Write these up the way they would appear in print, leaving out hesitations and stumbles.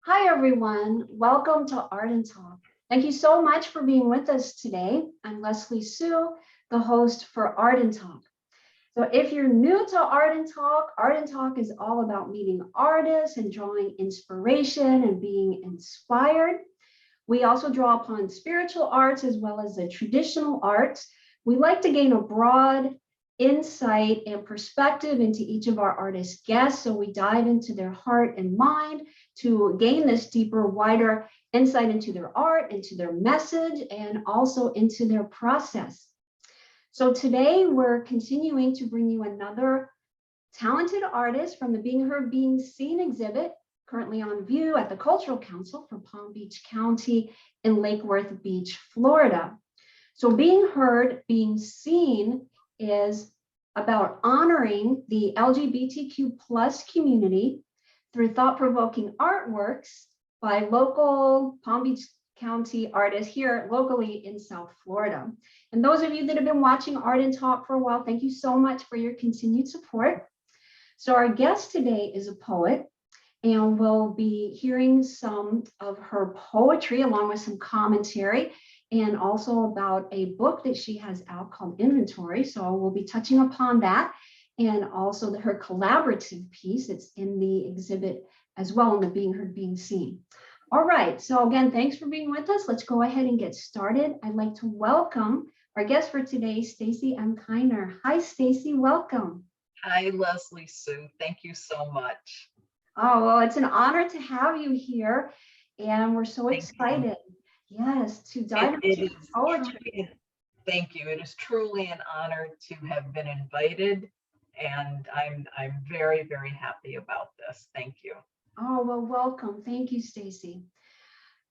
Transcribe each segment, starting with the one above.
Hi, everyone. Welcome to Art and Talk. Thank you so much for being with us today. I'm Leslie Sue, the host for Art and Talk. So if you're new to Art and Talk is all about meeting artists and drawing inspiration and being inspired. We also draw upon spiritual arts as well as the traditional arts. We like to gain a broad insight and perspective into each of our artist guests. So we dive into their heart and mind to gain this deeper, wider insight into their art, into their message, and also into their process. So today we're continuing to bring you another talented artist from the Being Heard, Being Seen exhibit, currently on view at the Cultural Council for Palm Beach County in Lake Worth Beach, Florida. So Being Heard, Being Seen is about honoring the LGBTQ plus community through thought-provoking artworks by local Palm Beach County artists here locally in South Florida. And those of you that have been watching Art and Talk for a while, thank you so much for your continued support. So our guest today is a poet, and we'll be hearing some of her poetry along with some commentary and also about a book that she has out called Inventory. So we'll be touching upon that and also her collaborative piece that's in the exhibit as well in the Being Heard, Being Seen. All right, so again, thanks for being with us. Let's go ahead and get started. I'd like to welcome our guest for today, Stacie M. Hi, Stacie, welcome. Hi, Leslie Sue. Thank you so much. Oh, well, it's an honor to have you here, and we're so excited. Yes, to dive into poetry. Thank you. It is truly an honor to have been invited, and I'm very, very happy about this. Thank you. Oh, well, welcome. Thank you, Stacie.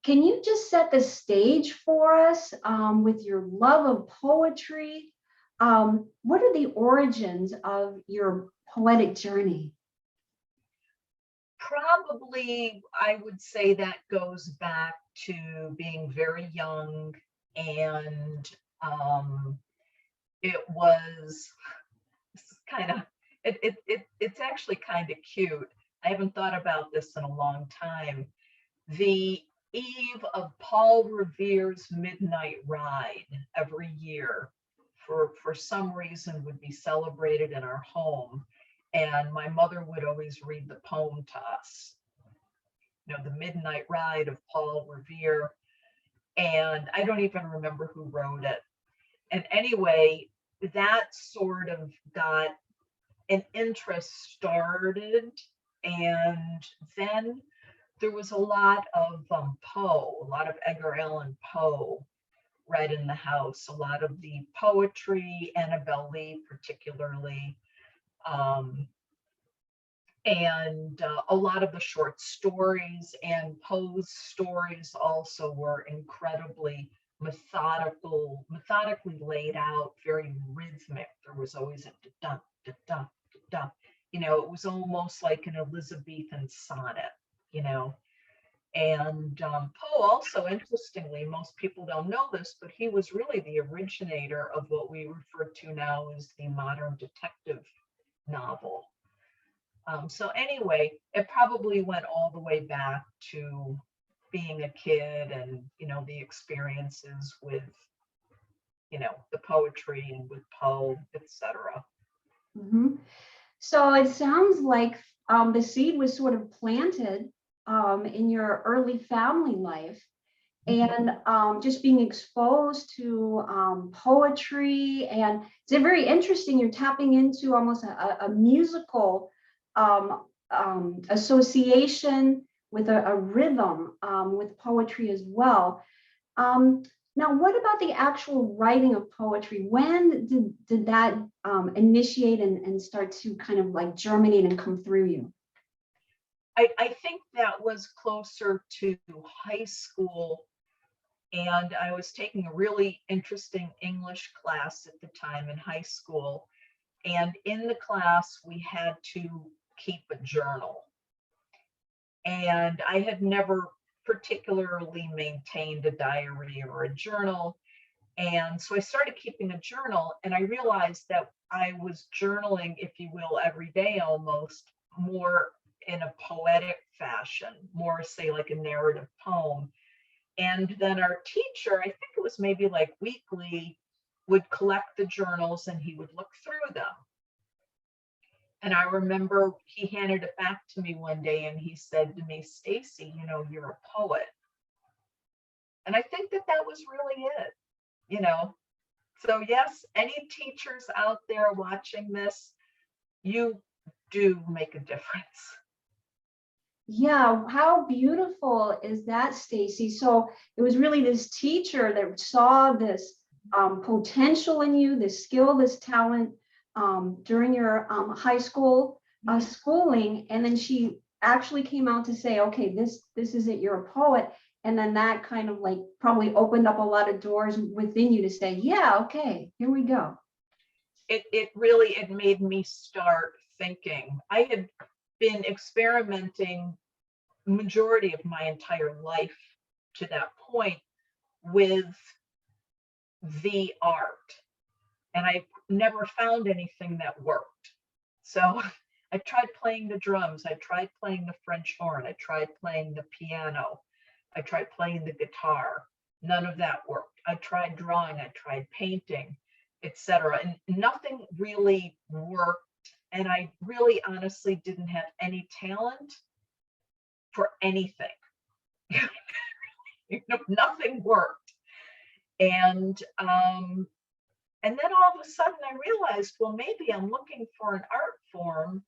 Can you just set the stage for us with your love of poetry? What are the origins of your poetic journey? Probably, I would say that goes back to being very young, and it was kind of it's actually kind of cute. I haven't thought about this in a long time. The eve of Paul Revere's Midnight Ride every year for some reason would be celebrated in our home, and my mother would always read the poem to us, the Midnight Ride of Paul Revere, and I don't even remember who wrote it. And anyway, that sort of got an interest started, and then there was a lot of Poe, a lot of Edgar Allan Poe read in the house, a lot of the poetry, Annabelle Lee particularly, and a lot of the short stories, and Poe's stories also were incredibly methodically laid out, very rhythmic. There was always a da-dum, da-dum, da-dum. It was almost like an Elizabethan sonnet, And Poe also, interestingly, most people don't know this, but he was really the originator of what we refer to now as the modern detective novel. So anyway, it probably went all the way back to being a kid and, the experiences with, the poetry and with Poe, etc. Mm-hmm. So it sounds like the seed was sort of planted in your early family life, and just being exposed to poetry. And it's very interesting. You're tapping into almost a musical association with a rhythm with poetry as well. Now, what about the actual writing of poetry? When did that initiate and start to kind of like germinate and come through you? I think that was closer to high school, and I was taking a really interesting English class at the time in high school. And in the class, we had to keep a journal. And I had never particularly maintained a diary or a journal. And so I started keeping a journal, and I realized that I was journaling, if you will, every day almost, more in a poetic fashion, more say like a narrative poem. And then our teacher, I think it was maybe like weekly, would collect the journals and he would look through them. And I remember he handed it back to me one day and he said to me, Stacie, you know, you're a poet. And I think that that was really it, you know. So yes, any teachers out there watching this, you do make a difference. Yeah, how beautiful is that, Stacie? So it was really this teacher that saw this potential in you, this skill, this talent during your high school schooling, and then she actually came out to say, okay, this is it, you're a poet. And then that kind of like probably opened up a lot of doors within you to say, yeah, okay, here we go. It really, it made me start thinking. I had been experimenting majority of my entire life to that point with the art, and I never found anything that worked. So I tried playing the drums, I tried playing the French horn, I tried playing the piano, I tried playing the guitar. None of that worked. I tried drawing, I tried painting, etc. And nothing really worked. And I really honestly didn't have any talent for anything. You know, nothing worked. And then all of a sudden I realized, well, maybe I'm looking for an art form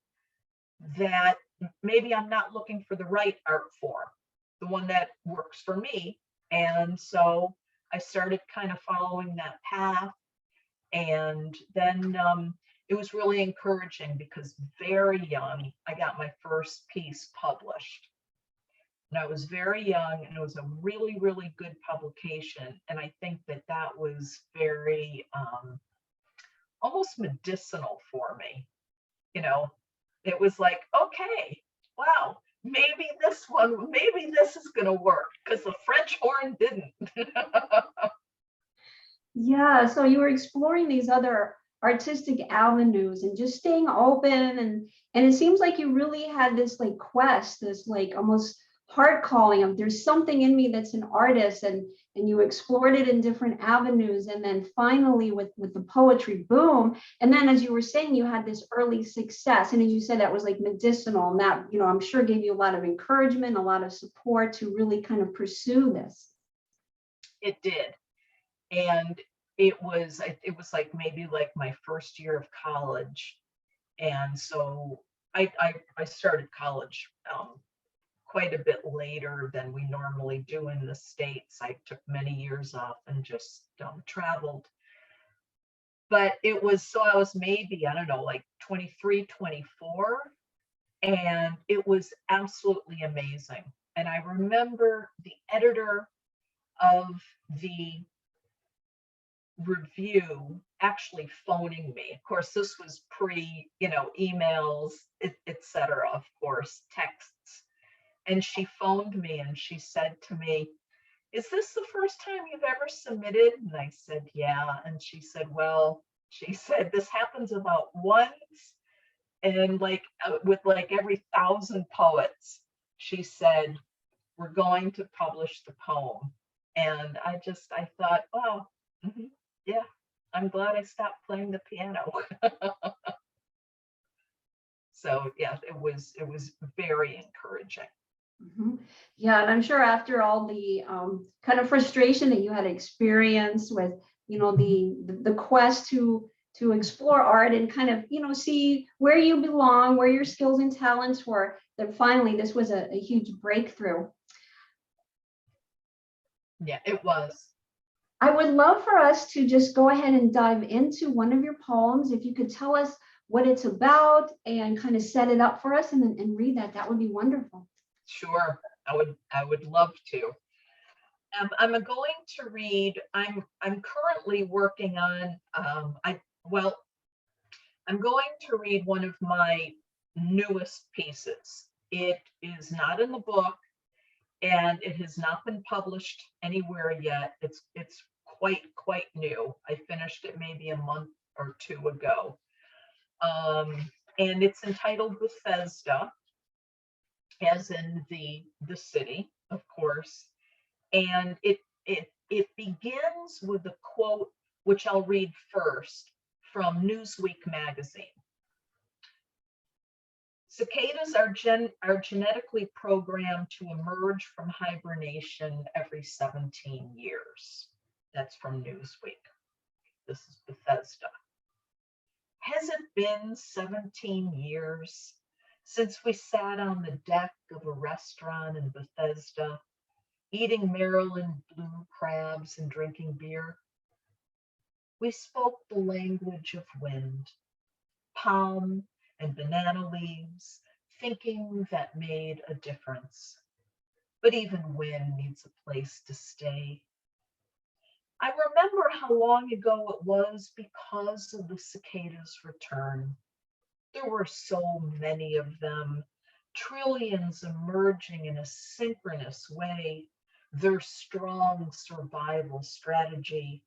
that maybe I'm not looking for the right art form, the one that works for me. And so I started kind of following that path. And then it was really encouraging because very young, I got my first piece published. And I was very young, and it was a really, really good publication. And I think that that was very almost medicinal for me. You know, it was like, okay, wow, maybe this is going to work, because the French horn didn't. Yeah, so you were exploring these other artistic avenues and just staying open, and it seems like you really had this like quest, this like almost heart calling of there's something in me that's an artist, and you explored it in different avenues, and then finally with the poetry boom. And then as you were saying, you had this early success, and as you said, that was like medicinal, and that, you know, I'm sure gave you a lot of encouragement, a lot of support to really kind of pursue this. It did. And it was like maybe like my first year of college. And so I started college quite a bit later than we normally do in the States. I took many years off and just traveled. But it was, so I was maybe, I don't know, like 23, 24. And it was absolutely amazing. And I remember the editor of the review actually phoning me. Of course, this was pre, you know, emails, etc. Of course, texts. And she phoned me and she said to me, is this the first time you've ever submitted? And I said, yeah. And she said, well, she said, this happens about once, and like with like every 1,000 poets. She said, we're going to publish the poem. And I thought, oh, yeah, I'm glad I stopped playing the piano. So yeah, it was very encouraging. Yeah, and I'm sure after all the kind of frustration that you had experienced with, you know, the quest to explore art and kind of, you know, see where you belong, where your skills and talents were, that finally this was a huge breakthrough. Yeah, it was. I would love for us to just go ahead and dive into one of your poems. If you could tell us what it's about and kind of set it up for us, and read that, that would be wonderful. Sure, I would love to. I'm going to read. I'm currently working on. I'm going to read one of my newest pieces. It is not in the book, and it has not been published anywhere yet. It's quite new. I finished it maybe a month or two ago, and it's entitled Bethesda. as in the city, of course. And it begins with a quote, which I'll read first, from Newsweek magazine. Cicadas are genetically programmed to emerge from hibernation every 17 years. That's from Newsweek. This is Bethesda. Has it been 17 years since we sat on the deck of a restaurant in Bethesda, eating Maryland blue crabs and drinking beer? We spoke the language of wind, palm and banana leaves, thinking that made a difference. But even wind needs a place to stay. I remember how long ago it was because of the cicadas' return. There were so many of them, trillions emerging in a synchronous way, their strong survival strategy.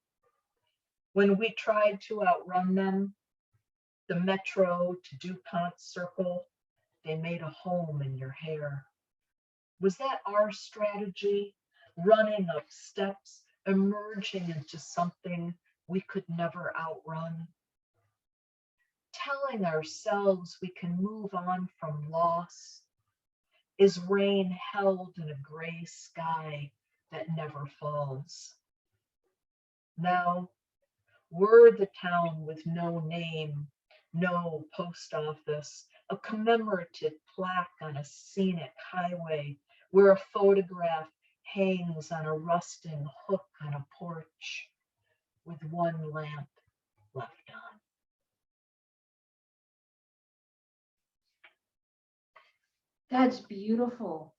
When we tried to outrun them, the Metro to DuPont circle, they made a home in your hair. Was that our strategy? Running up steps, emerging into something we could never outrun? Telling ourselves we can move on from loss? Is rain held in a gray sky that never falls? Now, we're the town with no name, no post office, a commemorative plaque on a scenic highway where a photograph hangs on a rusting hook on a porch with one lamp left on. That's beautiful.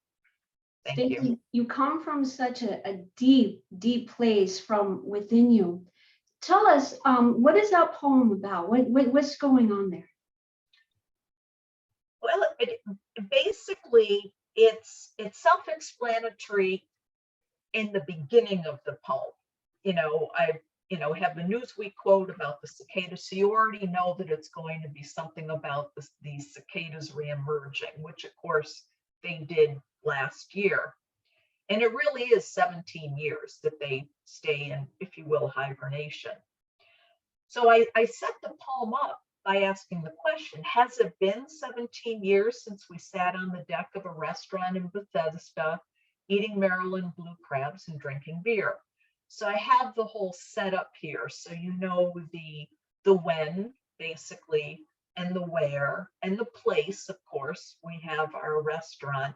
Thank you. Stacie, you come from such a deep, deep place from within you. Tell us, what is that poem about? What's going on there? Well, basically, it's self-explanatory in the beginning of the poem. I have the Newsweek quote about the cicadas, so you already know that it's going to be something about these cicadas reemerging, which of course they did last year. And it really is 17 years that they stay in, if you will, hibernation. So I set the poem up by asking the question, has it been 17 years since we sat on the deck of a restaurant in Bethesda, eating Maryland blue crabs and drinking beer? So I have the whole setup here. So you know the when, basically, and the where, and the place, of course. We have our restaurant.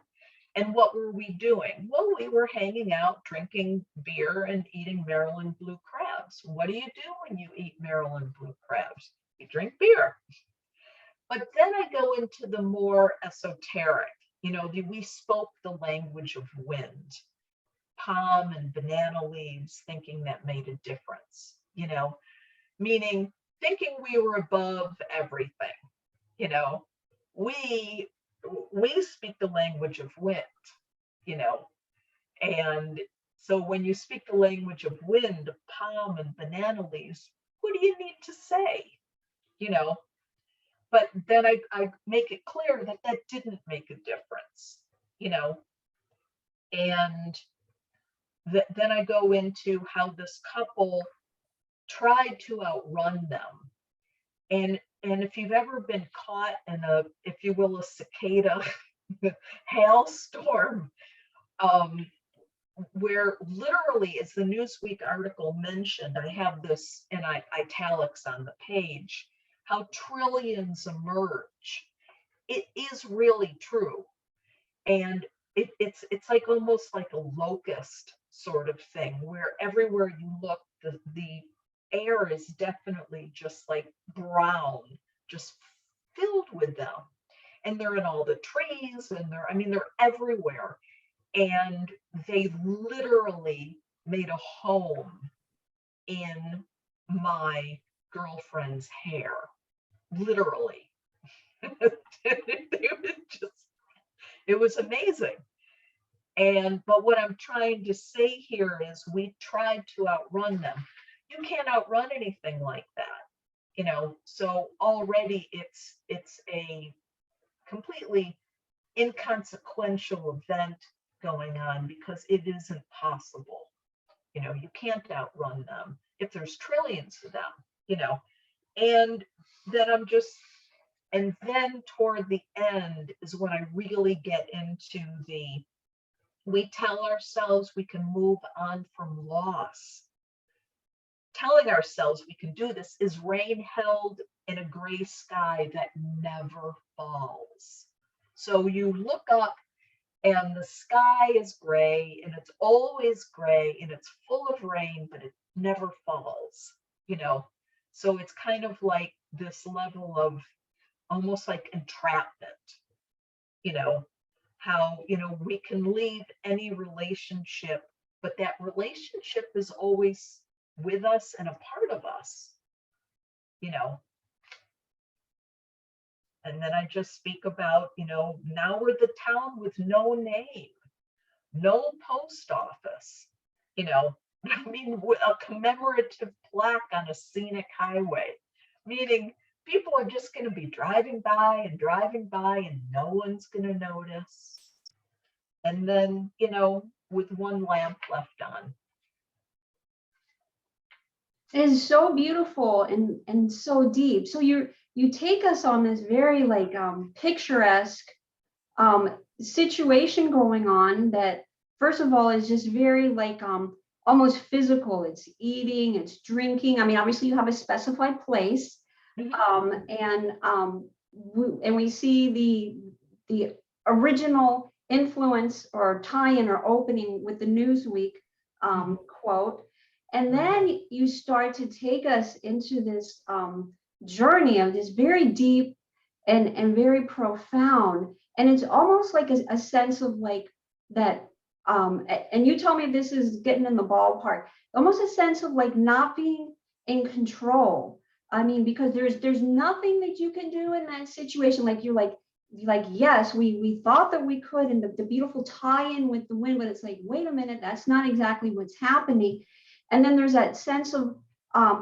And what were we doing? Well, we were hanging out, drinking beer and eating Maryland blue crabs. What do you do when you eat Maryland blue crabs? You drink beer. But then I go into the more esoteric. We spoke the language of wind, palm and banana leaves, thinking that made a difference, meaning thinking we were above everything. We speak the language of wind, and so when you speak the language of wind, palm and banana leaves, what do you need to say? But then I make it clear that that didn't make a difference, and then I go into how this couple tried to outrun them. And if you've ever been caught in if you will, a cicada hailstorm, where literally, as the Newsweek article mentioned, I have this in italics on the page, how trillions emerge. It is really true. And it's like almost like a locust sort of thing, where everywhere you look, the air is definitely just like brown, just filled with them. And they're in all the trees, and they're everywhere. And they literally made a home in my girlfriend's hair, literally. It was amazing. But what I'm trying to say here is we tried to outrun them. You can't outrun anything like that, so already it's a completely inconsequential event going on because it isn't possible. You can't outrun them if there's trillions of them. And then and then toward the end is when I really get into we tell ourselves we can move on from loss. Telling ourselves we can do this is rain held in a gray sky that never falls. So you look up and the sky is gray, and it's always gray, and it's full of rain, but it never falls, So it's kind of like this level of almost like entrapment, how, we can leave any relationship, but that relationship is always with us and a part of us, And then I just speak about, now we're the town with no name, no post office, a commemorative plaque on a scenic highway, meaning people are just going to be driving by and no one's going to notice. And then, with one lamp left on. It is so beautiful and so deep. So you take us on this very like picturesque situation going on that, first of all, is just very like almost physical. It's eating, it's drinking. I mean, obviously you have a specified place, and we see the original influence or tie-in or opening with the Newsweek quote. And then you start to take us into this journey of this very deep and very profound. And it's almost like a sense of like that, and you tell me if this is getting in the ballpark, almost a sense of like not being in control. I mean, because there's nothing that you can do in that situation. Like you're like, yes, we thought that we could, and the beautiful tie-in with the wind, but it's like, wait a minute, that's not exactly what's happening. And then there's that sense of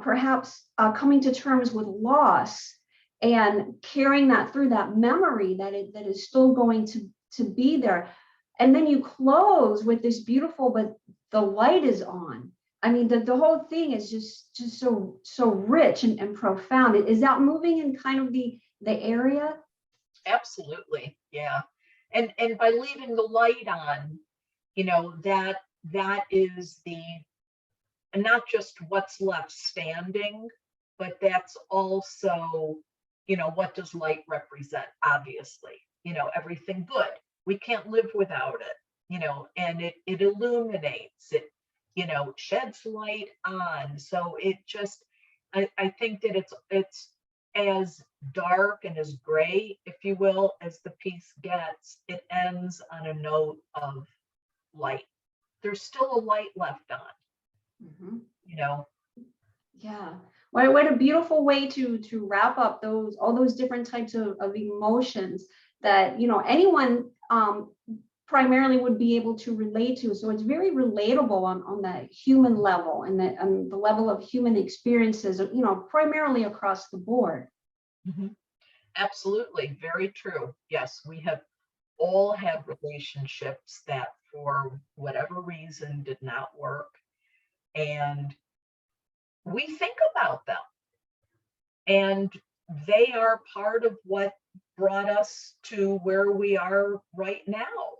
perhaps coming to terms with loss and carrying that through, that memory that is still going to be there. And then you close with this beautiful, but the light is on. I mean, the whole thing is just so rich and profound. Is that moving in kind of the area? Absolutely, yeah. And by leaving the light on, that is and not just what's left standing, but that's also, what does light represent? Obviously, everything good. We can't live without it, and it illuminates it, sheds light on. So it just, I think that it's as dark and as gray, if you will, as the piece gets. It ends on a note of light. There's still a light left on. Yeah. What a beautiful way to wrap up all those different types of emotions that anyone primarily would be able to relate to. So it's very relatable on the human level and the level of human experiences, primarily across the board. Absolutely, very true. Yes, we have all had relationships that for whatever reason did not work, and we think about them, and they are part of what brought us to where we are right now,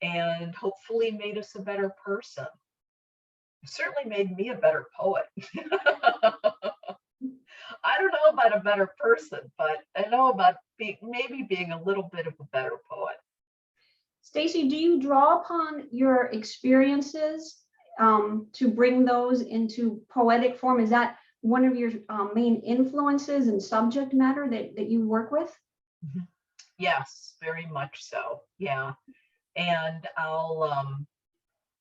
and hopefully made us a better person. It certainly made me a better poet. I don't know about a better person, but I know about maybe being a little bit of a better poet. Stacie, do you draw upon your experiences to bring those into poetic form? Is that one of your main influences and subject matter that you work with? Yes, very much so. Yeah. And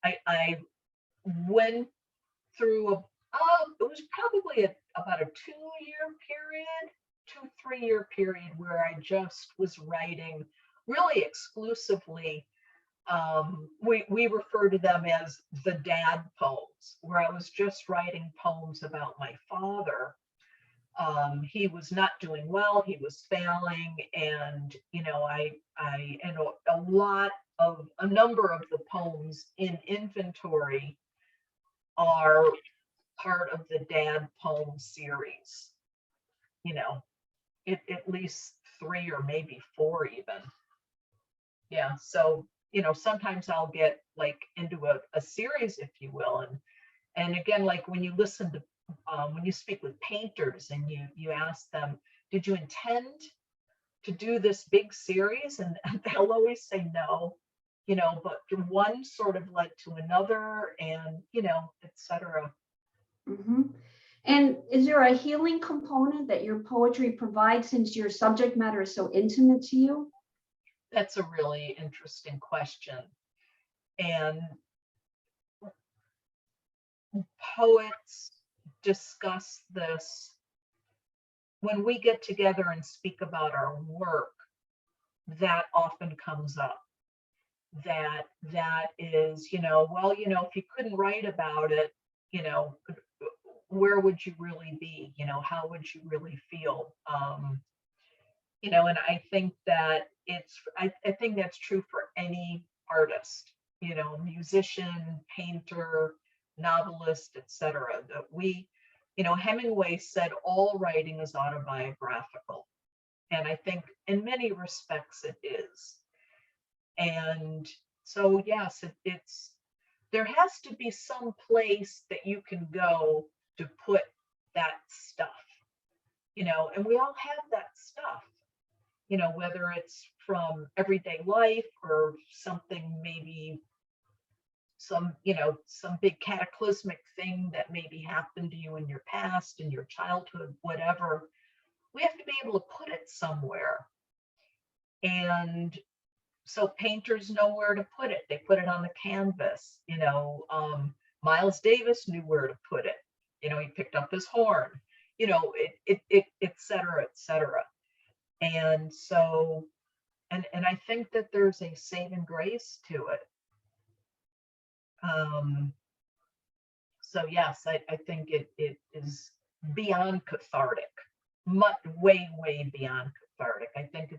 I went through it was probably about a 2-3-year period where I just was writing really exclusively. We refer to them as the dad poems, where I was just writing poems about my father. He was not doing well, he was failing, and a number of the poems in inventory are part of the dad poem series, at least 3 or maybe 4 even. Yeah, so sometimes I'll get like into a series, if you will, and again, like when you listen to when you speak with painters and you ask them, did you intend to do this big series? And they'll always say no, but one sort of led to another, and etc. Mm-hmm. And is there a healing component that your poetry provides, since your subject matter is so intimate to you? That's a really interesting question. And poets discuss this when we get together and speak about our work. That often comes up. That is, if you couldn't write about it, where would you really be? How would you really feel? And I think that I think that's true for any artist, musician, painter, novelist, etc. That Hemingway said all writing is autobiographical. And I think in many respects it is. And so, yes, there has to be some place that you can go to put that stuff, and we all have that stuff, whether it's from everyday life or something, maybe some big cataclysmic thing that maybe happened to you in your past, in your childhood, whatever. We have to be able to put it somewhere. And so painters know where to put it. They put it on the canvas. Miles Davis knew where to put it. He picked up his horn, et cetera, et cetera. And so, and I think that there's a saving grace to it. So yes, I think it is beyond cathartic, much, way beyond cathartic. I think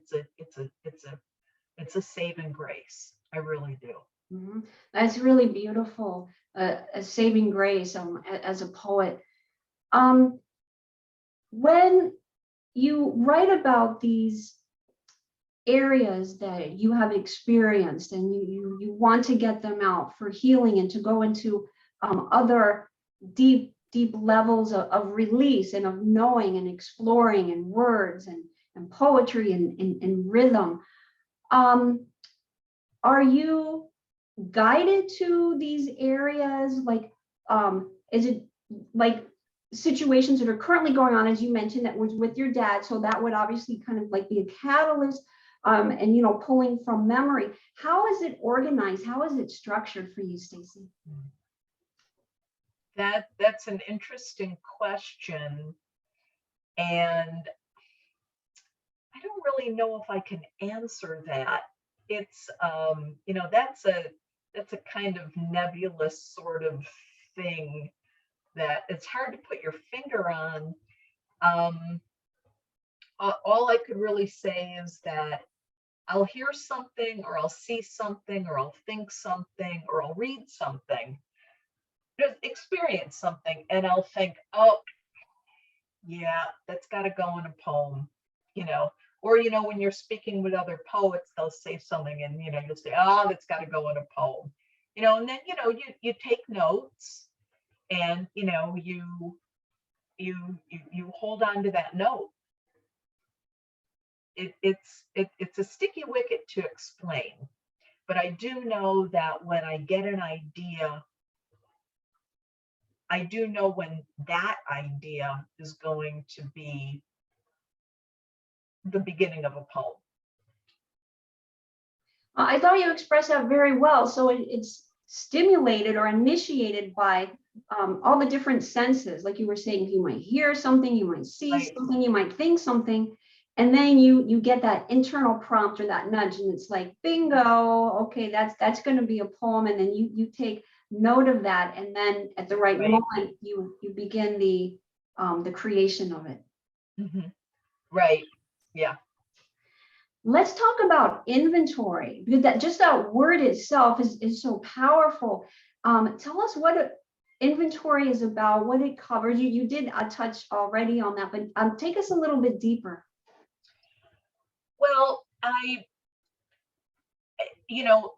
it's a saving grace. I really do. Mm-hmm. That's really beautiful. A saving grace as a poet. When you write about these areas that you have experienced and you want to get them out for healing and to go into other deep levels of release and of knowing and exploring and words and poetry and rhythm, are you guided to these areas? Like, is it like situations that are currently going on, as you mentioned, that was with your dad, so that would obviously kind of like be a catalyst, and pulling from memory. How is it organized? How is it structured for you, Stacie? That's an interesting question, and I don't really know if I can answer that. It's that's a kind of nebulous sort of thing that it's hard to put your finger on. All I could really say is that I'll hear something, or I'll see something, or I'll think something, or I'll read something, just experience something, and I'll think, oh, yeah, that's got to go in a poem, or when you're speaking with other poets, they'll say something, and you'll say, oh, that's got to go in a poem, and then you take notes, and you hold on to that note. It's a sticky wicket to explain, but I do know that when I get an idea, I do know when that idea is going to be the beginning of a poem. I thought you expressed that very well. So it's stimulated or initiated by all the different senses. Like you were saying, you might hear something, you might see Right. something, you might think something, and then you get that internal prompt or that nudge, and it's like, bingo, okay, that's going to be a poem. And then you take note of that, and then at the right moment you begin the creation of it. Mhm. Right. Yeah. Let's talk about inventory, because that just that word itself is so powerful. Tell us what inventory is about, what it covers. You did touch already on that, but take us a little bit deeper. Well, you know,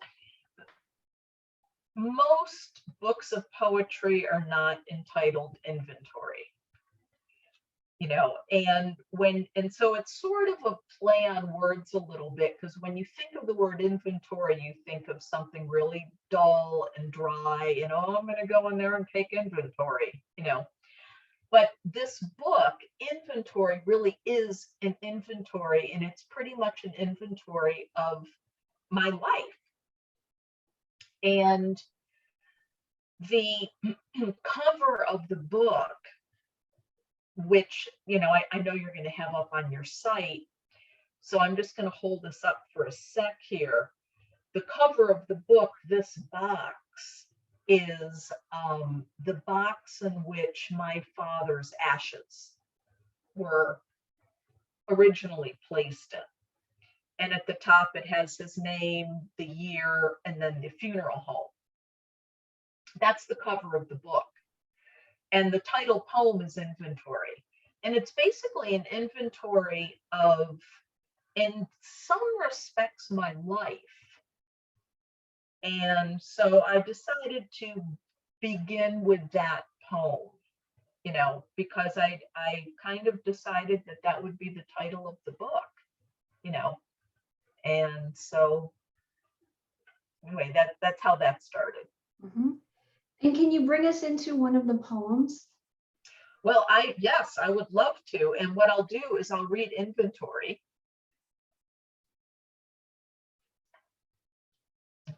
most books of poetry are not entitled inventory, and so it's sort of a play on words a little bit, because when you think of the word inventory, you think of something really dull and dry, I'm going to go in there and take inventory. But this book, Inventory, really is an inventory, and it's pretty much an inventory of my life. And the cover of the book, which, I know you're going to have up on your site, so I'm just going to hold this up for a sec here. The cover of the book, this box, is the box in which my father's ashes were originally placed in. And at the top, it has his name, the year, and then the funeral home. That's the cover of the book. And the title poem is Inventory. And it's basically an inventory of, in some respects, my life. And so I decided to begin with that poem, because I kind of decided that would be the title of the book. And so anyway, that's how that started. Mm-hmm. And can you bring us into one of the poems? Well, yes, I would love to. And what I'll do is I'll read Inventory. Okay.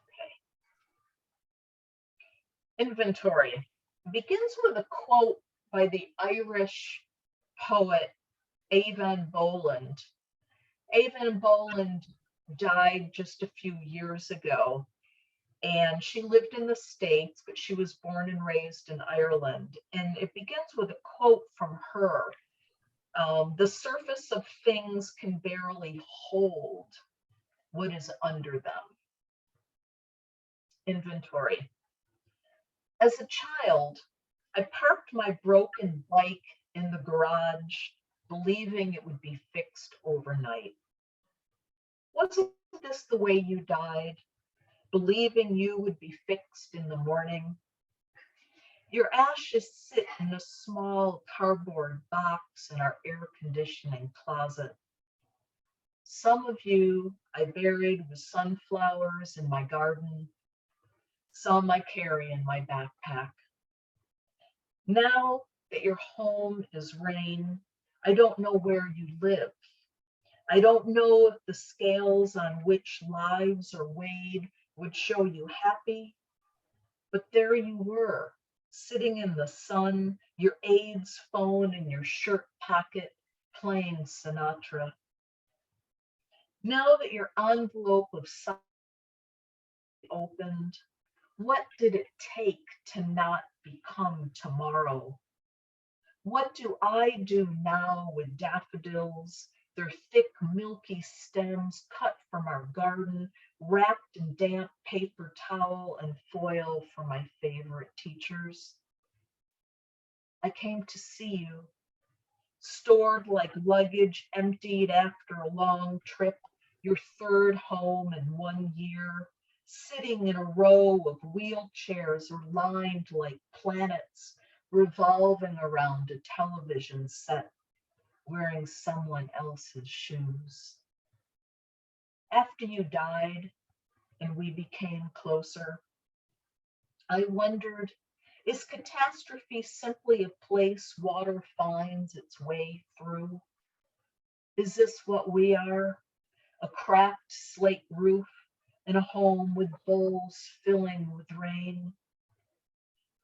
Inventory begins with a quote by the Irish poet Evan Boland. Evan Boland died just a few years ago, and she lived in the States, but she was born and raised in Ireland. And it begins with a quote from her. The surface of things can barely hold what is under them. Inventory. As a child, I parked my broken bike in the garage, believing it would be fixed overnight. Wasn't this the way you died? Believing you would be fixed in the morning? Your ashes sit in a small cardboard box in our air conditioning closet. Some of you I buried with sunflowers in my garden. Some I carry in my backpack. Now that your home is rain, I don't know where you live. I don't know if the scales on which lives are weighed would show you happy, but there you were, sitting in the sun, your aide's phone in your shirt pocket, playing Sinatra. Now that your envelope of sight opened, what did it take to not become tomorrow? What do I do now with daffodils, their thick, milky stems cut from our garden, wrapped in damp paper towel and foil for my favorite teachers? I came to see you, stored like luggage emptied after a long trip, your third home in 1 year, sitting in a row of wheelchairs or lined like planets, revolving around a television set, wearing someone else's shoes. After you died and we became closer, I wondered, is catastrophe simply a place water finds its way through? Is this what we are? A cracked slate roof in a home with bowls filling with rain?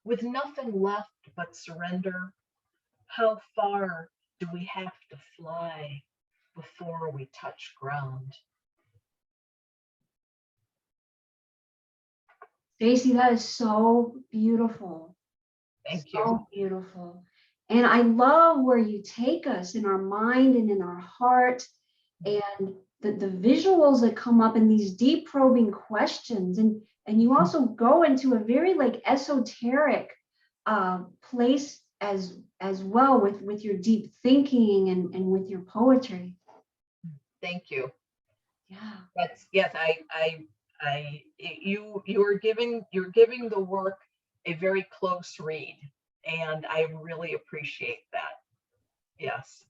With nothing left but surrender, how far do we have to fly before we touch ground? Stacie, that is so beautiful. Thank you. So beautiful. And I love where you take us in our mind and in our heart, and the visuals that come up in these deep probing questions. And you also go into a very like esoteric place as well with your deep thinking and with your poetry. Thank you. Yeah. That's, yes, you're giving the work a very close read, and I really appreciate that. Yes.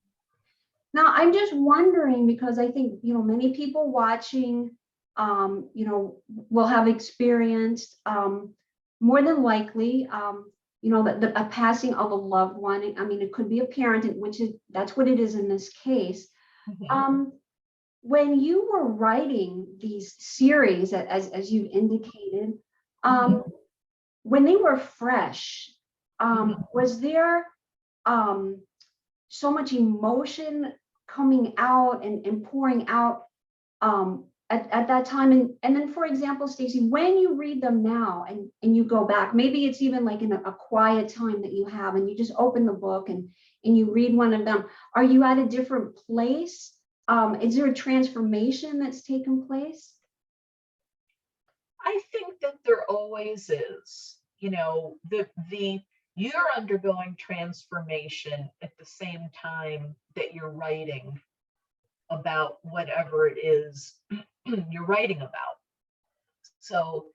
Now, I'm just wondering, because I think, many people watching, will have experienced, more than likely, a passing of a loved one. I mean, it could be a parent, that's what it is in this case. Mhm. When you were writing these series, as you've indicated, Mhm. when they were fresh, Mhm. was there so much emotion coming out and pouring out at that time? And then, for example, Stacie, when you read them now and you go back, maybe it's even like in a quiet time that you have, and you just open the book and you read one of them, are you at a different place? Is there a transformation that's taken place? I think that there always is, you're undergoing transformation at the same time that you're writing about whatever it is you're writing about. So,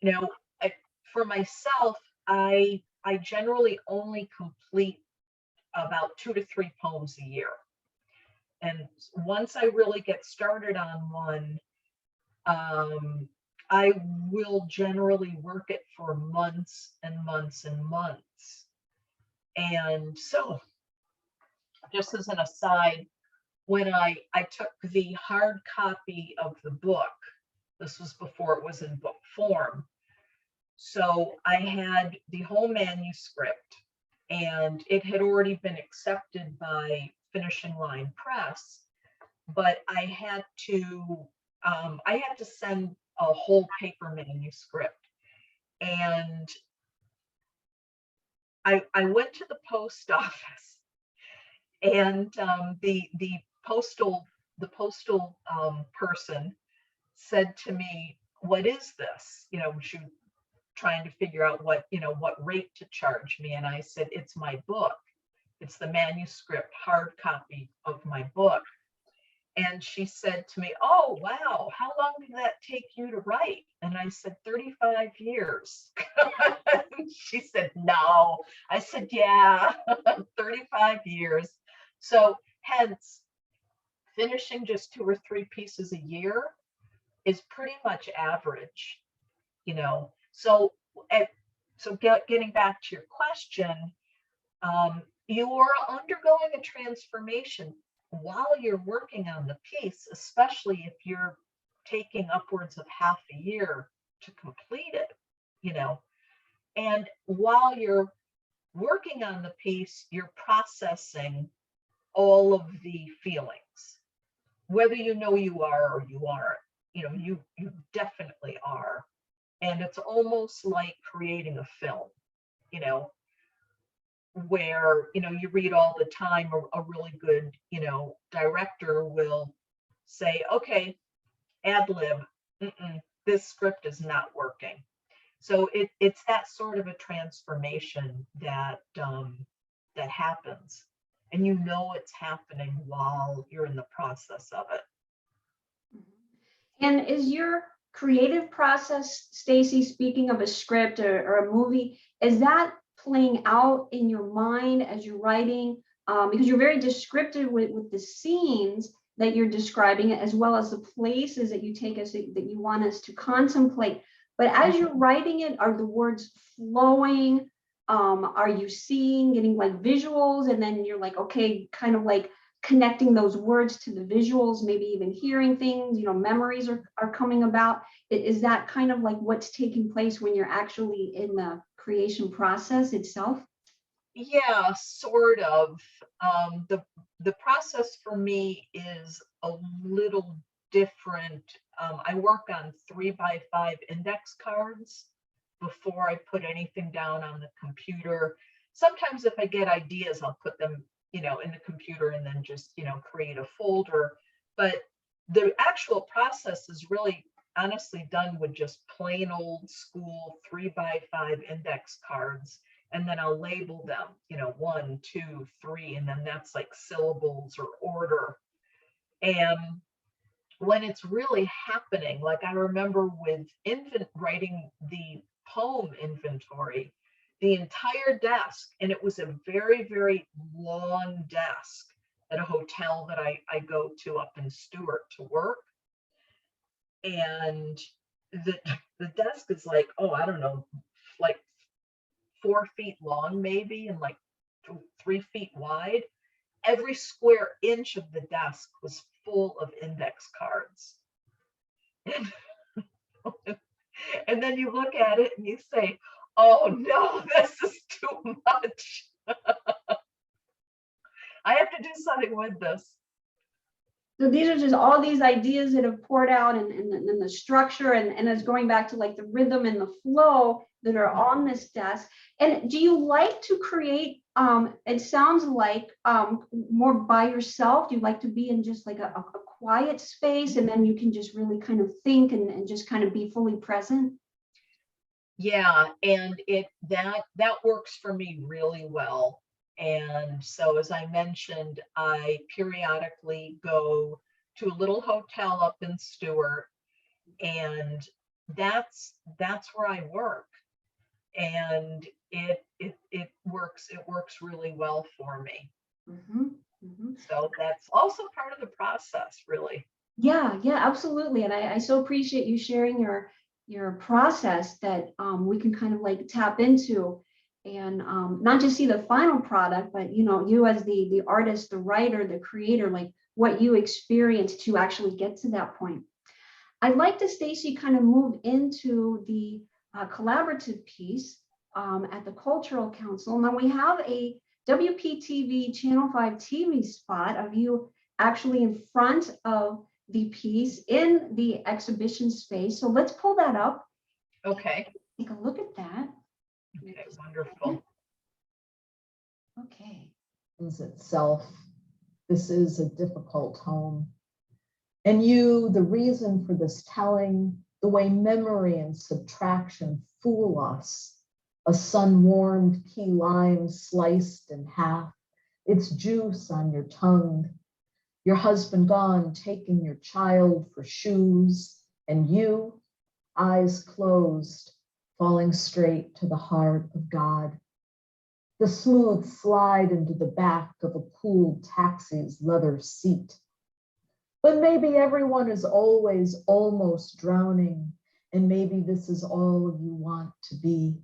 you know, I, for myself, I generally only complete about 2 to 3 poems a year. And once I really get started on one, um, I will generally work it for months and months and months. And so, just as an aside, when I took the hard copy of the book, this was before it was in book form. So I had the whole manuscript, and it had already been accepted by Finishing Line Press, but I had to send a whole paper manuscript, and I went to the post office, and the postal person said to me, "What is this?" She trying to figure out what rate to charge me, and I said, "It's my book. It's the manuscript hard copy of my book." And she said to me, "Oh, wow, how long did that take you to write?" And I said, 35 years. She said, "No." I said, "Yeah, 35 years." So hence, finishing just 2 or 3 pieces a year is pretty much average, you know. So, at, getting back to your question, you are undergoing a transformation while you're working on the piece, especially if you're taking upwards of half a year to complete it, you know. And while you're working on the piece, you're processing all of the feelings, whether you know you are or you aren't. You definitely are. And it's almost like creating a film, you know, where you read all the time, a really good director will say, "Okay, ad lib, this script is not working." So it's that sort of a transformation that happens, and it's happening while you're in the process of it. And is your creative process, Stacie, speaking of a script or a movie, is that playing out in your mind as you're writing? Because you're very descriptive with the scenes that you're describing, as well as the places that you take us, that you want us to contemplate. But as you're writing it, are the words flowing? Are you getting like visuals, and then you're like, okay, kind of like connecting those words to the visuals, maybe even hearing things, memories are coming about? Is that kind of like what's taking place when you're actually in the creation process itself? Yeah, sort of. The process for me is a little different. I work on 3x5 index cards before I put anything down on the computer. sometimes if I get ideas, I'll put them, in the computer and then just, create a folder. But the actual process is really honestly done with just plain old school 3x5 index cards. And then I'll label them, 1, 2, 3, and then that's like syllables or order. And when it's really happening, like I remember with writing the poem inventory, the entire desk, and it was a very, very long desk at a hotel that I go to up in Stewart to work. And the desk is like, oh, I don't know, like 4 feet long maybe, and like 3 feet wide. Every square inch of the desk was full of index cards. And then you look at it and you say, oh no, this is too much. I have to do something with this. So these are just all these ideas that have poured out, and the structure, and it's going back to like the rhythm and the flow that are on this desk. And do you like to create, it sounds like more by yourself? Do you like to be in just like a quiet space, and then you can just really kind of think and just kind of be fully present? Yeah, and that works for me really well. And so, as I mentioned, I periodically go to a little hotel up in Stewart, and that's where I work. And it works really well for me. Mm-hmm, mm-hmm. So that's also part of the process, really. Yeah, absolutely. And I so appreciate you sharing your process that we can kind of like tap into, and not just see the final product, but you as the artist, the writer, the creator, like what you experienced to actually get to that point. I'd like to, Stacie, kind of move into the collaborative piece at the Cultural Council. Now we have a WPTV Channel 5 TV spot of you actually in front of the piece in the exhibition space. So let's pull that up. Okay. Take a look at that. Okay, wonderful. Okay. Itself, this is a difficult home. And you, the reason for this telling, the way memory and subtraction fool us, a sun-warmed key lime sliced in half, its juice on your tongue, your husband gone, taking your child for shoes, and you, eyes closed, falling straight to the heart of God. The smooth slide into the back of a cool taxi's leather seat. But maybe everyone is always almost drowning, and maybe this is all you want to be.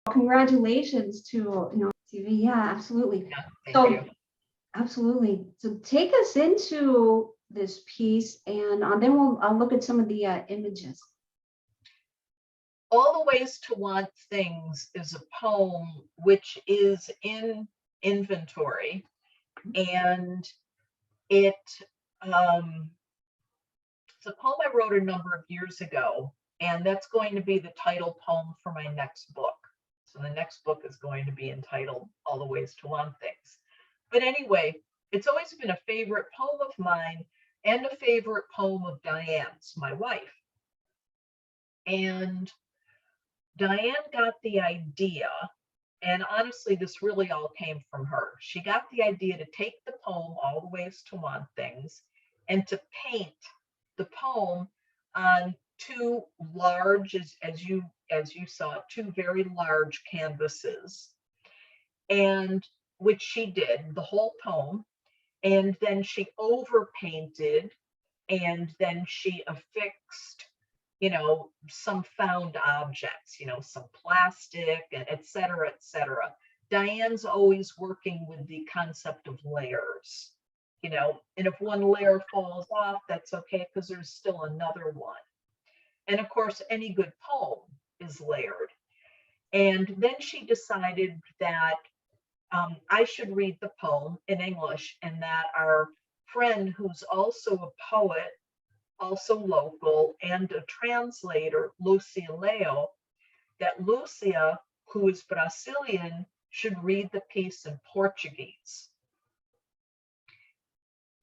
Congratulations to TV. Yeah, absolutely. Yeah, So thank you. absolutely. So take us into this piece, and then I'll look at some of the images. All the Ways to Want Things is a poem which is in inventory, and it's a poem I wrote a number of years ago, and that's going to be the title poem for my next book. So the next book is going to be entitled All the Ways to Want Things. But anyway, it's always been a favorite poem of mine and a favorite poem of Diane's, my wife. And Diane got the idea, and honestly, this really all came from her. She got the idea to take the poem, All the Ways to Want Things, and to paint the poem on two large, as you saw, two very large canvases, and which she did, the whole poem, and then she overpainted, and then she affixed some found objects, some plastic, and et cetera, et cetera. Diane's always working with the concept of layers, and if one layer falls off, that's okay, because there's still another one. And of course, any good poem is layered. And then she decided that I should read the poem in English, and that our friend, who's also a poet, also local, and a translator, Lucia Leo, that Lucia, who is Brazilian, should read the piece in Portuguese.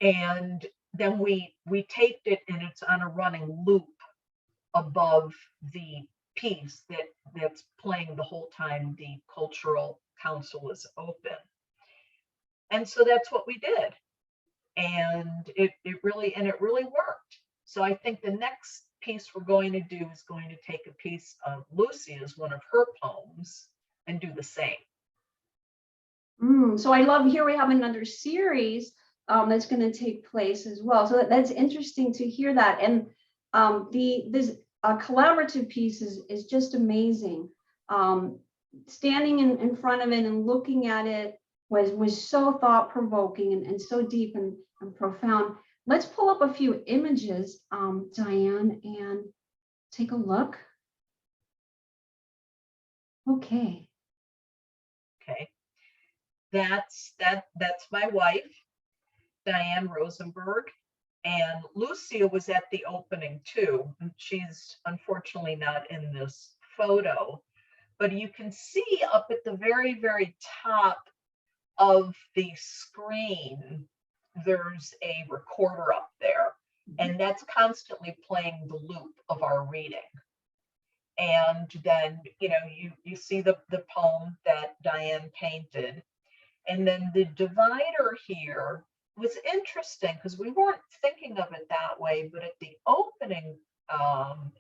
And then we taped it, and it's on a running loop above the piece that's playing the whole time the cultural council is open. And so that's what we did. And it really worked. So I think the next piece we're going to do is going to take a piece of Lucia's, one of her poems, and do the same. So I love, here we have another series that's going to take place as well. So that's interesting to hear that. And this collaborative piece is just amazing. Standing in front of it and looking at it was so thought-provoking and so deep and profound. Let's pull up a few images, Diane, and take a look. Okay. Okay. That's my wife, Diane Rosenberg, and Lucia was at the opening too. And she's unfortunately not in this photo, but you can see up at the very, very top of the screen, there's a recorder up there, and that's constantly playing the loop of our reading. And then, you see the poem that Diane painted. And then the divider here was interesting because we weren't thinking of it that way, but at the opening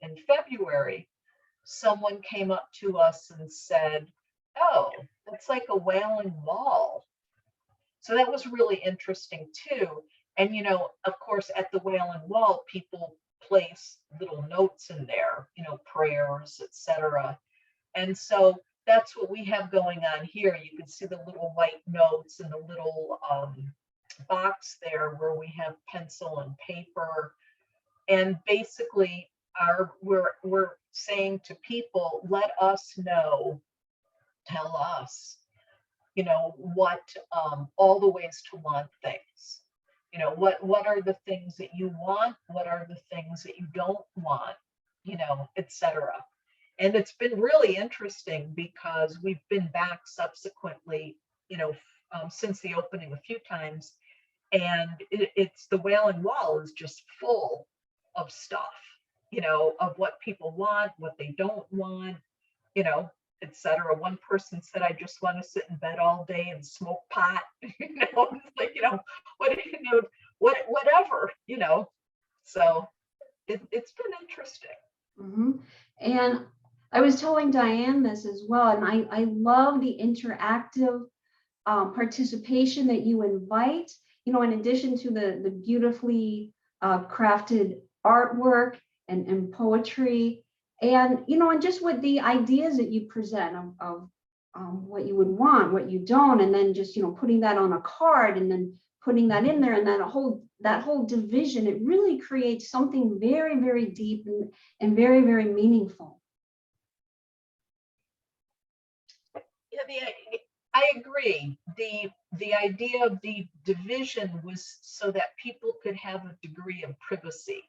in February, someone came up to us and said, oh, that's like a wailing wall. So that was really interesting too. And, of course, at the wailing wall, people place little notes in there, prayers, etc. And so that's what we have going on here. You can see the little white notes and the little box there where we have pencil and paper. And basically we're saying to people, let us know, tell us, what all the ways to want things. What are the things that you want? What are the things that you don't want? Etc. And it's been really interesting because we've been back subsequently, since the opening a few times, and it's the wailing wall is just full of stuff, of what people want, what they don't want, etc. One person said, I just want to sit in bed all day and smoke pot, whatever, so it's been interesting. And I was telling Diane this as well, and I love the interactive participation that you invite, in addition to the beautifully crafted artwork and poetry, and and just with the ideas that you present of what you would want, what you don't, and then just putting that on a card and then putting that in there, and then that whole division, it really creates something very, very deep and very, very meaningful. Yeah, I agree. The idea of the division was so that people could have a degree of privacy,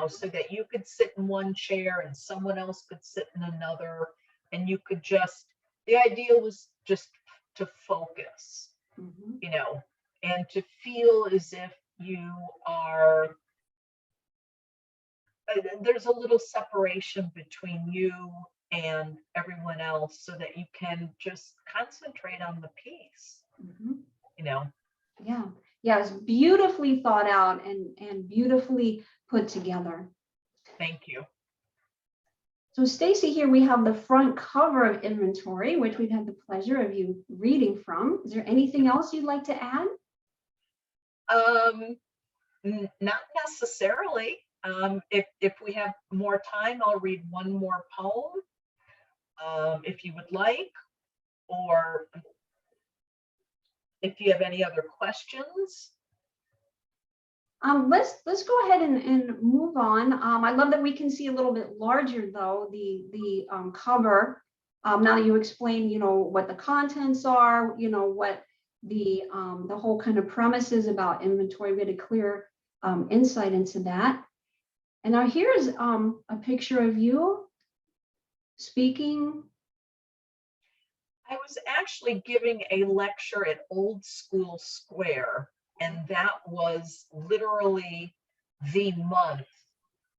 so that you could sit in one chair and someone else could sit in another, and you could the idea was just to focus, and to feel as if you are, there's a little separation between you and everyone else so that you can just concentrate on the piece, Yeah, it's beautifully thought out and beautifully put together. Thank you. So Stacie, here we have the front cover of Inventory, which we've had the pleasure of you reading from. Is there anything else you'd like to add? Not necessarily. If we have more time, I'll read one more poem, if you would like, or if you have any other questions. Let's go ahead and move on. I love that we can see a little bit larger though the cover. Now that you explain, what the contents are, what the whole kind of premise is about Inventory. We had a clear insight into that. And now here's a picture of you speaking. I was actually giving a lecture at Old School Square, and that was literally the month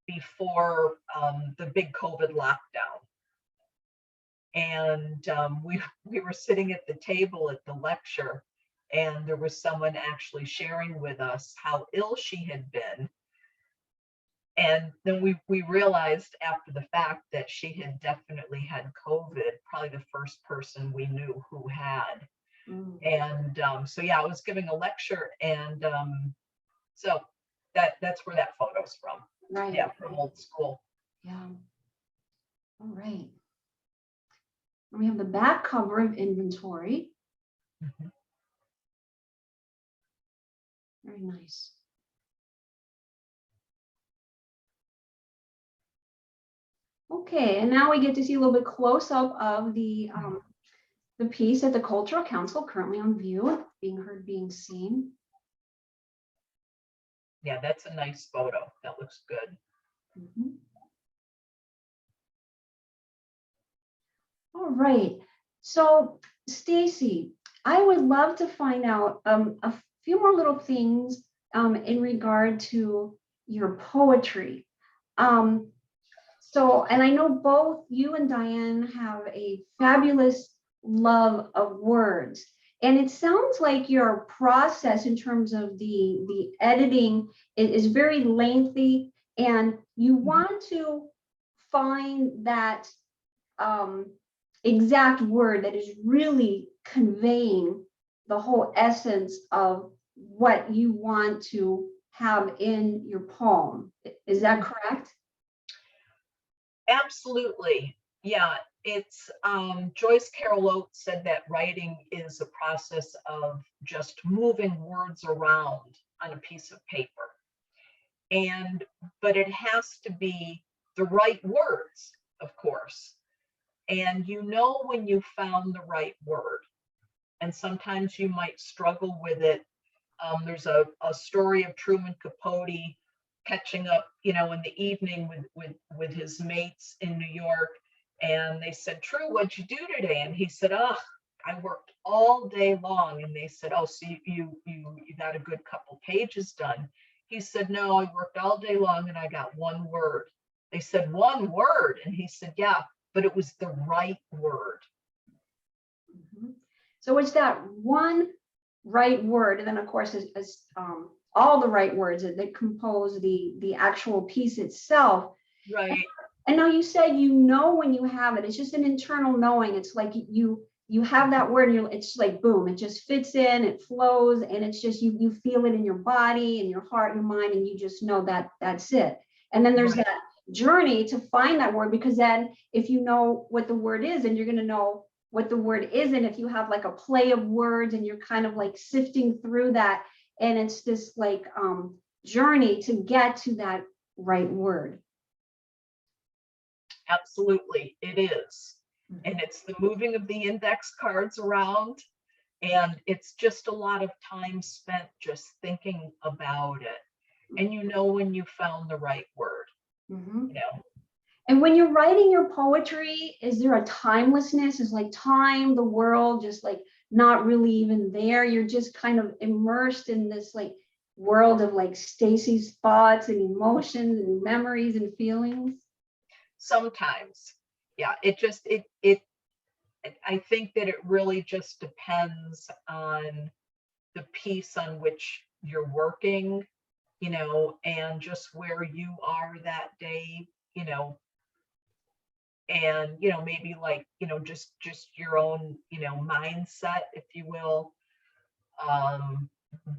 before the big COVID lockdown. And we were sitting at the table at the lecture, and there was someone actually sharing with us how ill she had been. And then we realized after the fact that she had definitely had COVID, probably the first person we knew who had. And so yeah, I was giving a lecture, and so that's where that photo's from. Right. Yeah, from Old School. Yeah. All right. We have the back cover of inventory. Mhm. Very nice. Okay, and now we get to see a little bit close up of the piece at the Cultural Council, currently on view, being heard, being seen. Yeah, that's a nice photo. That looks good. Mhm. All right. So, Stacie, I would love to find out a few more little things in regard to your poetry. So, and I know both you and Diane have a fabulous love of words. And it sounds like your process in terms of the editing is very lengthy, and you want to find that exact word that is really conveying the whole essence of what you want to have in your poem. Is that correct? Absolutely. Yeah, it's Joyce Carol Oates said that writing is a process of just moving words around on a piece of paper. But it has to be the right words, of course. And you know when you found the right word. And sometimes you might struggle with it. There's a story of Truman Capote catching up, in the evening with his mates in New York, and they said, "True, what'd you do today?" And he said, "Oh, I worked all day long." And they said, "Oh, so you got a good couple pages done?" He said, "No, I worked all day long and I got one word." They said, "One word?" And he said, "Yeah, but it was the right word." Mhm. So it's that one right word, and then of course as all the right words that compose the actual piece itself. Right. And now you said when you have it. It's just an internal knowing. It's like you have that word, and it's like boom, it just fits in, it flows, and it's just you feel it in your body and your heart, your mind, and you just know that that's it. And then there's Right. that journey to find that word, because then if you know what the word is, and you're going to know what the word isn't, if you have like a play of words and you're kind of like sifting through that, and it's this like journey to get to that right word. Absolutely, it is. And it's the moving of the index cards around, and it's just a lot of time spent just thinking about it. And when you found the right word. Mm-hmm. And when you're writing your poetry, is there a timelessness? Is like time, the world, just like not really even there? You're just kind of immersed in this like world of like Stacie's thoughts and emotions and memories and feelings? Sometimes, yeah, I think that it really just depends on the piece on which you're working, and just where you are that day, and maybe like just your own mindset, if you will.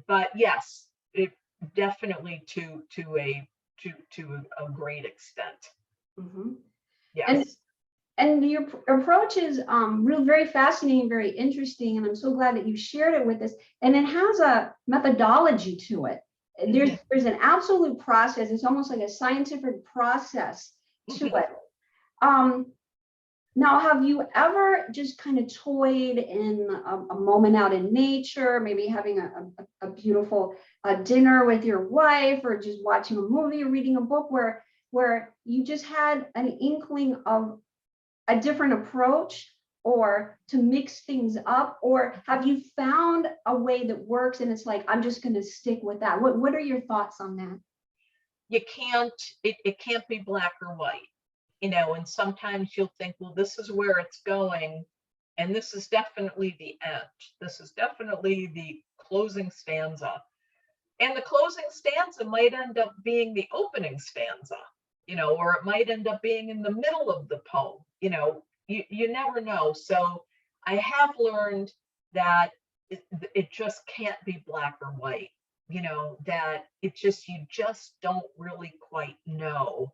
But yes, it definitely to a great extent. Mm-hmm. Yes. And your approach is really very fascinating, very interesting, and I'm so glad that you shared it with us. And it has a methodology to it. There's an absolute process. It's almost like a scientific process to it. Now, have you ever just kind of toyed in a moment out in nature, maybe having a beautiful dinner with your wife, or just watching a movie or reading a book where you just had an inkling of a different approach or to mix things up? Or have you found a way that works and it's like, I'm just going to stick with that? What are your thoughts on that? You can't, it can't be black or white, you know, and sometimes you'll think, well, this is where it's going, and this is definitely the end. This is definitely the closing stanza. And the closing stanza might end up being the opening stanza, you know, or it might end up being in the middle of the poem, you know, you never know. So I have learned that it just can't be black or white, you know, that it just, you just don't really quite know,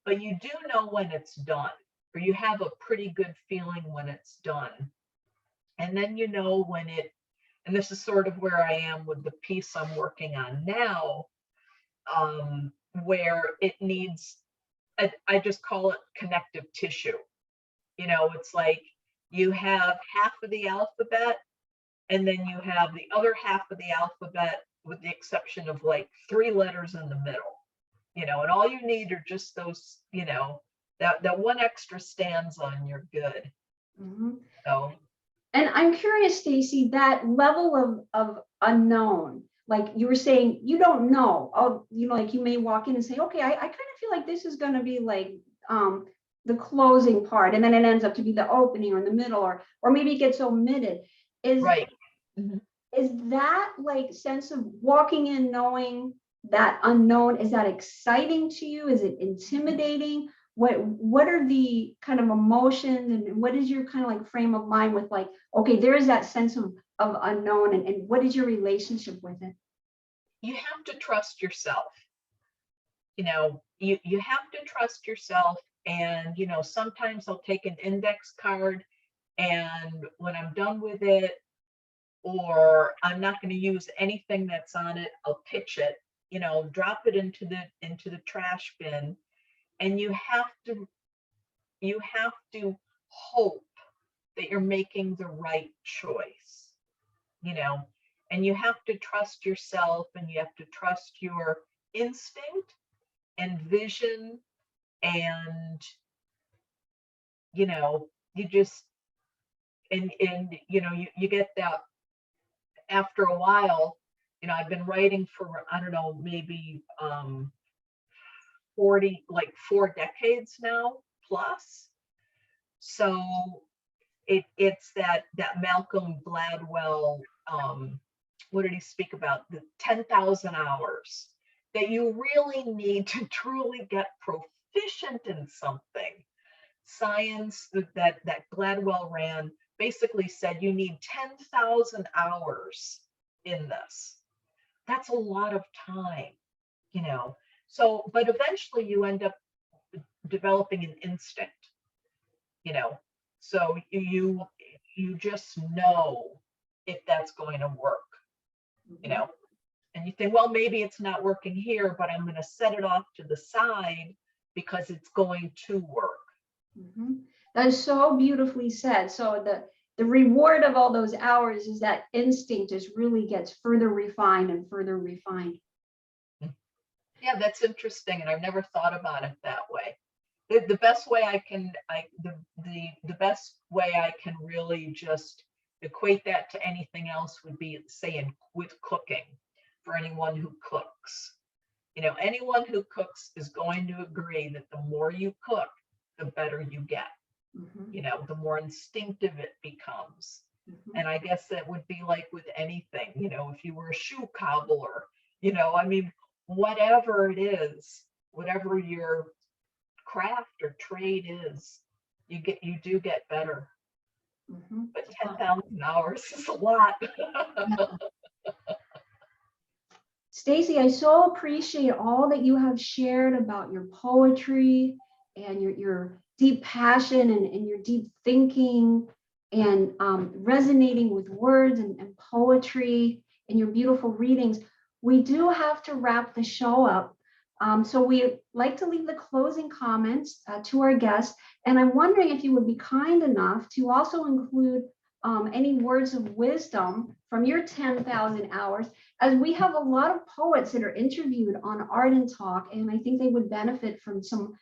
but you do know when it's done, or you have a pretty good feeling when it's done. And then you know when it, and this is sort of where I am with the piece I'm working on now, where it needs, I just call it connective tissue. You know, it's like you have half of the alphabet, and then you have the other half of the alphabet, with the exception of like 3 letters in the middle, you know, and all you need are just those, you know, that one extra stanza and you're good. Mhm. So. And I'm curious, Stacie, that level of unknown, like you were saying, you don't know. Oh, you know, like you may walk in and say, okay, I kind of feel like this is going to be like the closing part, and then it ends up to be the opening or in the middle, or maybe it gets omitted. Right. Is that like sense of walking in knowing that unknown, is that exciting to you? Is it intimidating? What are the kind of emotions, and what is your kind of like frame of mind with like, okay, there is that sense of unknown, and what is your relationship with it? You have to trust yourself. You know, you have to trust yourself. And, you know, sometimes I'll take an index card, and when I'm done with it, or I'm not going to use anything that's on it, I'll pitch it, you know, drop it into the trash bin. And you have to hope that you're making the right choice, you know, and you have to trust yourself, and you have to trust your instinct and vision, and, you know, you just, and you know, you get that after a while. You know, I've been writing for, I don't know, maybe 40, like 4 decades now plus. So it's that Malcolm Gladwell, what did he speak about? The 10,000 hours that you really need to truly get proficient in something. Science that Gladwell ran basically said you need 10,000 hours in this. That's a lot of time, you know. So, but eventually you end up developing an instinct, you know. So you just know if that's going to work, you know. And you think, well, maybe it's not working here, but I'm going to set it off to the side because it's going to work. That is so beautifully said. So the reward of all those hours is that instinct just really gets further refined and further refined. Yeah, that's interesting, and I've never thought about it that way. The best way the best way I can really just equate that to anything else would be, say, with cooking. For anyone who cooks, you know, anyone who cooks is going to agree that the more you cook, the better you get. You know, the more instinctive it becomes. And I guess that would be like with anything, you know, if you were a shoe cobbler, you know, I mean, whatever it is, whatever your craft or trade is, you do get better. But 10,000 hours is a lot. Stacie, I so appreciate all that you have shared about your poetry and your deep passion and your deep thinking, and resonating with words and poetry, and your beautiful readings. We do have to wrap the show up. So we like to leave the closing comments to our guests. And I'm wondering if you would be kind enough to also include any words of wisdom from your 10,000 hours, as we have a lot of poets that are interviewed on Art and Talk, and I think they would benefit from some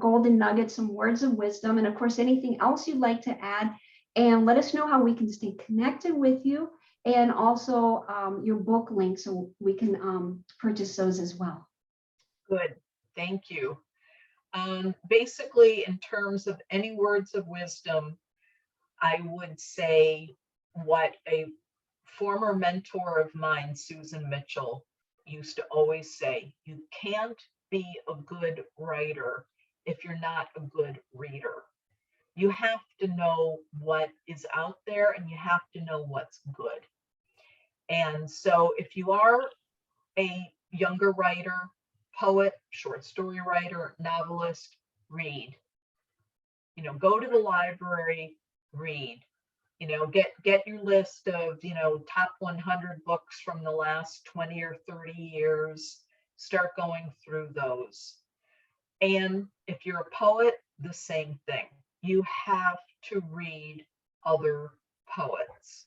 golden nuggets, some words of wisdom, and of course, anything else you'd like to add. and let us know how we can stay connected with you, and also your book link so we can purchase those as well. Good, thank you. Basically, in terms of any words of wisdom, I would say what a former mentor of mine, Susan Mitchell, used to always say: you can't be a good writer if you're not a good reader. You have to know what is out there, and you have to know what's good. And so if you are a younger writer, poet, short story writer, novelist, read. Go to the library, read. Get your list of, top 100 books from the last 20 or 30 years. Start going through those. And if you're a poet, the same thing. You have to read other poets.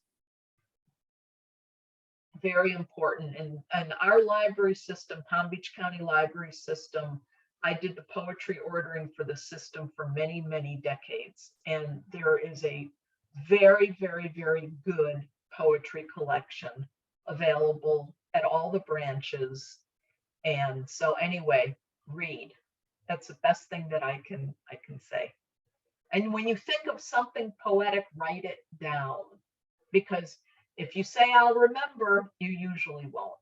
Very important. And our library system, Palm Beach County Library System, I did the poetry ordering for the system for many, many decades. And there is a very, very, very good poetry collection available at all the branches. And so anyway, read. That's the best thing that I can say. And when you think of something poetic, write it down, because if you say I'll remember, you usually won't.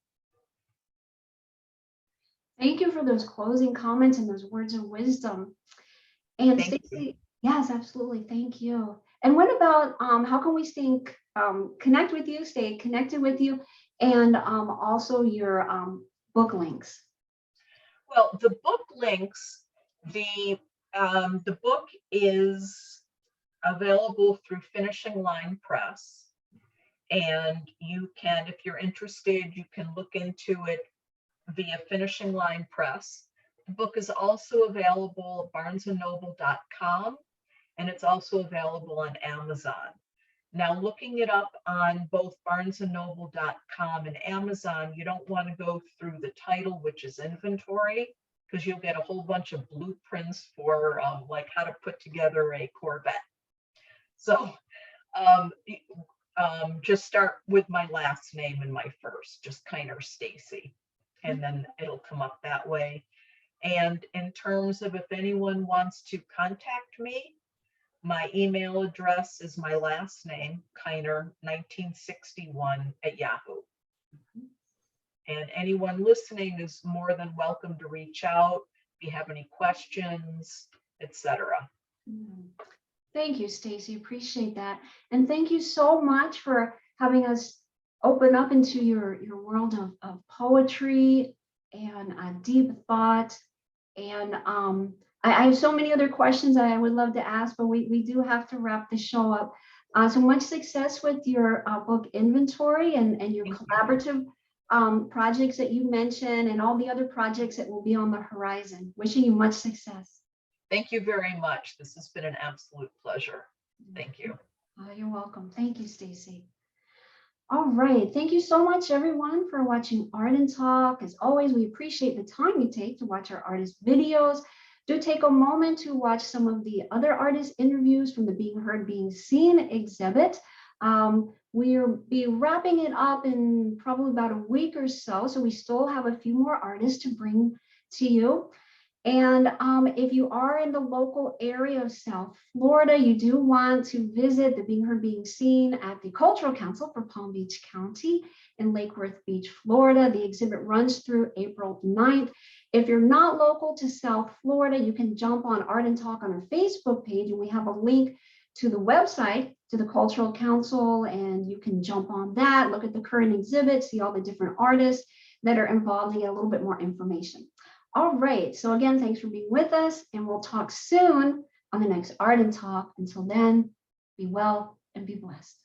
Thank you for those closing comments and those words of wisdom. And Stacie, yes, absolutely. Thank you. And what about how can we stay connected with you, and also your book links? Well, the book links, the book is available through Finishing Line Press. And you can, if you're interested, you can look into it via Finishing Line Press. The book is also available at barnesandnoble.com, and it's also available on Amazon. Now, looking it up on both barnesandnoble.com and Amazon, you don't want to go through the title, which is inventory, because you'll get a whole bunch of blueprints for like how to put together a Corvette. So just start with my last name and my first, just Kiner Stacie, and then it'll come up that way. And in terms of if anyone wants to contact me, my email address is my last name, Kiner1961 @Yahoo. And anyone listening is more than welcome to reach out if you have any questions, etc. Thank you, Stacie. Appreciate that. And thank you so much for having us open up into your world of poetry and deep thought. And I have so many other questions that I would love to ask, but we do have to wrap the show up. So much success with your book inventory and your collaborative projects that you mentioned, and all the other projects that will be on the horizon. Wishing you much success. Thank you very much. This has been an absolute pleasure. Thank you. Oh, you're welcome. Thank you, Stacie. All right. Thank you so much, everyone, for watching Art and Talk. As always, we appreciate the time you take to watch our artist videos. Do take a moment to watch some of the other artist interviews from the Being Heard, Being Seen exhibit. We'll be wrapping it up in probably about a week or so. So we still have a few more artists to bring to you. And if you are in the local area of South Florida, you do want to visit the Being Heard, Being Seen at the Cultural Council for Palm Beach County in Lake Worth Beach, Florida. The exhibit runs through April 9th. If you're not local to South Florida, you can jump on Art and Talk on our Facebook page, and we have a link to the website, to the Cultural Council, and you can jump on that, look at the current exhibit, see all the different artists that are involved, and get a little bit more information. All right, so again, thanks for being with us, and we'll talk soon on the next Art and Talk. Until then, be well and be blessed.